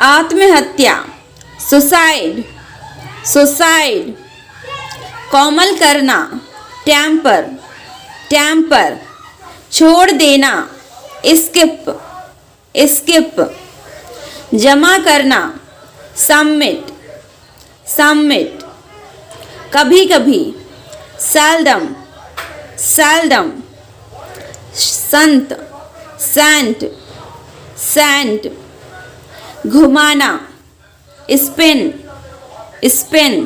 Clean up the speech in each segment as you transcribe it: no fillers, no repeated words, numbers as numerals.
आत्महत्या, suicide, suicide. कोमल करना, temper, temper. छोड़ देना, स्किप, स्किप। जमा करना, सबमिट, सबमिट। कभी कभी, सेल्डम, सेल्डम। संत, सेंट, सेंट। घुमाना, स्पिन, स्पिन।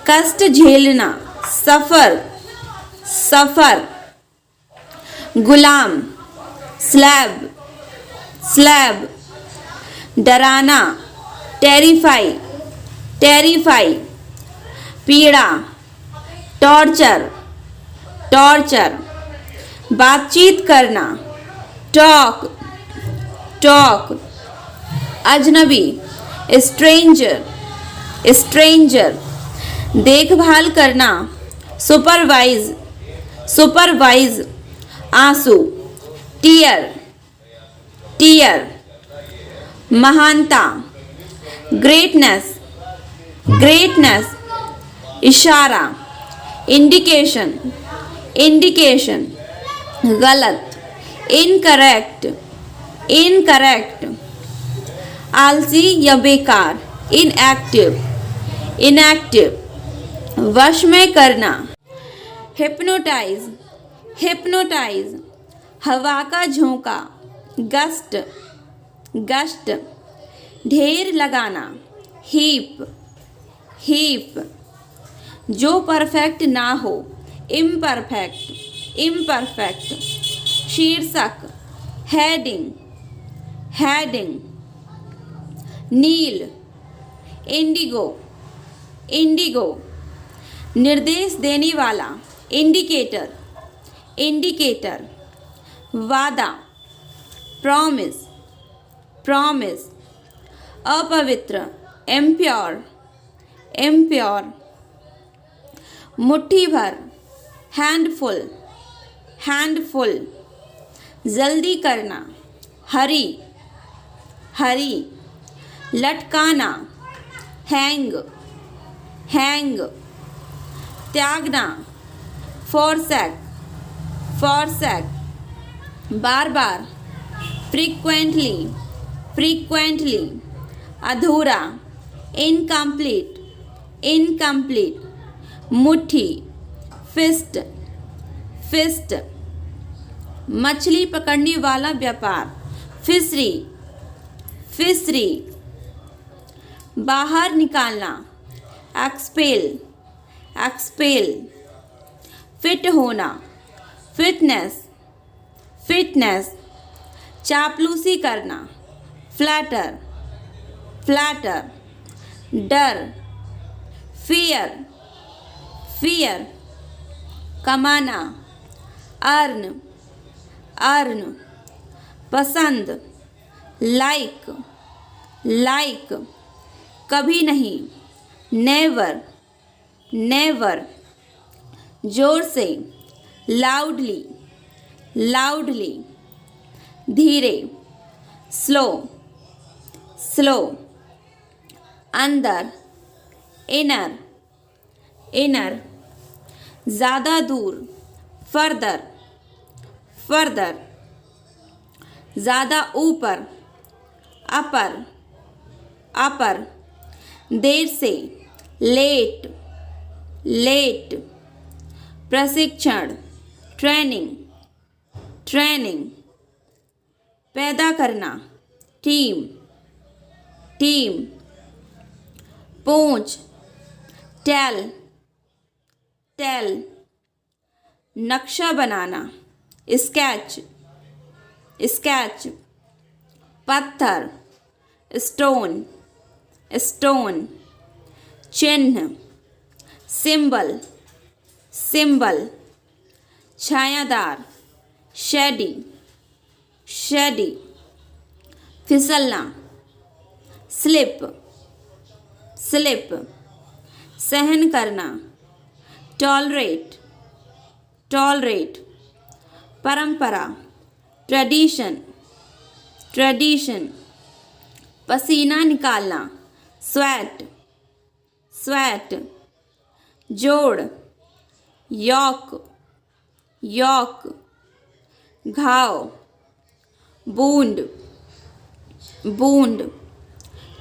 कष्ट झेलना, सफ़र, सफ़र। गुलाम, स्लैब, स्लैब। डराना, टेरिफाई, टेरिफाई। पीड़ा, टॉर्चर, टॉर्चर। बातचीत करना, टॉक, टॉक। अजनबी, स्ट्रेंजर, स्ट्रेंजर। देखभाल करना, सुपरवाइज, सुपरवाइज। आंसू, टीयर, टीयर। महानता, ग्रेटनेस, ग्रेटनेस। इशारा, इंडिकेशन, इंडिकेशन। गलत, इनकरेक्ट, इनकरेक्ट। आलसी या बेकार, इनएक्टिव, इनएक्टिव। वश में करना, हिप्नोटाइज, हिप्नोटाइज। हवा का झोंका, गस्ट, गस्ट। ढेर लगाना, हीप, हीप। जो परफेक्ट ना हो, इम्परफेक्ट, इम्परफेक्ट। शीर्षक, हेडिंग, हेडिंग। नील, इंडिगो, इंडिगो। निर्देश देने वाला, इंडिकेटर, इंडिकेटर। वादा, प्रॉमिस, प्रॉमिस। अपवित्र, इम्प्योर, इम्प्योर। मुट्ठी भर, हैंडफुल, हैंडफुल। जल्दी करना, हरी, हरी। लटकाना, हैंग, हैंग। त्यागना, फॉरसैक, फॉरसैक। बार बार, फ्रीक्वेंटली, फ्रीक्वेंटली। अधूरा, इनकम्प्लीट, इनकम्प्लीट। मुट्ठी, फिस्ट, फिस्ट। मछली पकड़ने वाला व्यापार, फिशरी, फिशरी। बाहर निकालना, एक्सपेल, एक्सपेल। फिट होना, फिटनेस, फिटनेस। चापलूसी करना, फ्लैटर, फ्लैटर। डर, फियर, फियर। कमाना, अर्न, अर्न। पसंद, लाइक, लाइक। कभी नहीं, नेवर, नेवर। जोर से, लाउडली, लाउडली। धीरे, स्लो, स्लो। अंदर, इनर, इनर। ज़्यादा दूर, फर्दर, फर्दर। ज़्यादा ऊपर, अपर, अपर। देर से, लेट, लेट। प्रशिक्षण, ट्रेनिंग, ट्रेनिंग। पैदा करना, टीम, टीम। पूंछ, टेल, टेल। नक्शा बनाना, स्केच, स्केच। पत्थर, स्टोन, स्टोन। चिन्ह, सिंबल, सिंबल। छायादार, शेडी, शेडी। फिसलना, स्लिप, स्लिप। सहन करना, टॉलरेट, टॉलरेट। परंपरा, ट्रेडिशन, ट्रेडिशन। पसीना निकालना, स्वेट, स्वेट। जोड़, यॉक, यॉक। घाव, बूंद, बूंद।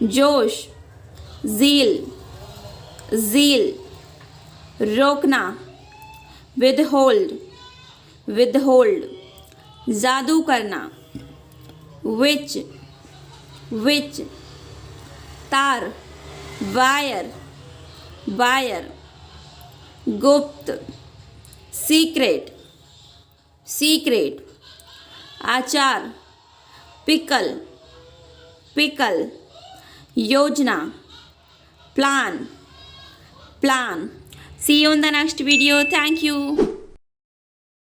जोश, ज़ील, ज़ील। रोकना, विदहोल्ड, विदहोल्ड। जादू करना, विच, विच। तार, वायर, वायर। गुप्त, सीक्रेट, सीक्रेट। आचार, पिकल, पिकल। योजना, plan, plan. See you in the next video. Thank you.